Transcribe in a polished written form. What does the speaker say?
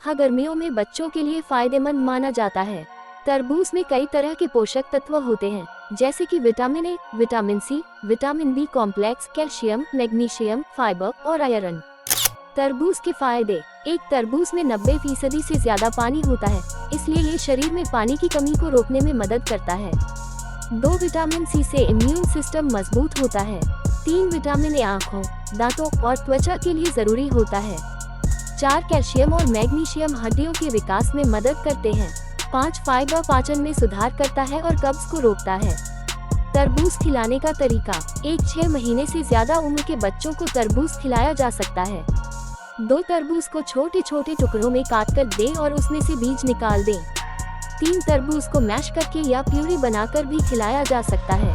हाँ, गर्मियों में बच्चों के लिए फायदेमंद माना जाता है। तरबूज में कई तरह के पोषक तत्व होते हैं, जैसे कि vitamin A, vitamin C, vitamin B complex, calcium, magnesium, fibre और आयरन। तरबूज के फायदे। एक, तरबूज में 90% से ज्यादा पानी होता है, इसलिए ये शरीर में पानी की कमी को रोकने में मदद करता है। 2, विटामिन सी से इम्यून सिस्टम मजबूत होता है। 3, विटामिन ए आँखों, दांतों और त्वचा के लिए जरूरी होता है। 4, कैल्शियम और मैग्नीशियम हड्डियों के विकास में मदद करते हैं। 5, फाइबर पाचन में सुधार करता है और कब्ज को रोकता है। तरबूज खिलाने का तरीका। 1, 6 महीने से ज्यादा उम्र के बच्चों को तरबूज खिलाया जा सकता है। 2, तरबूज को छोटे छोटे टुकड़ों में काट कर दें और उसमें से बीज निकाल दें। 3, तरबूज को मैश करके या प्यूरी बनाकर भी खिलाया जा सकता है।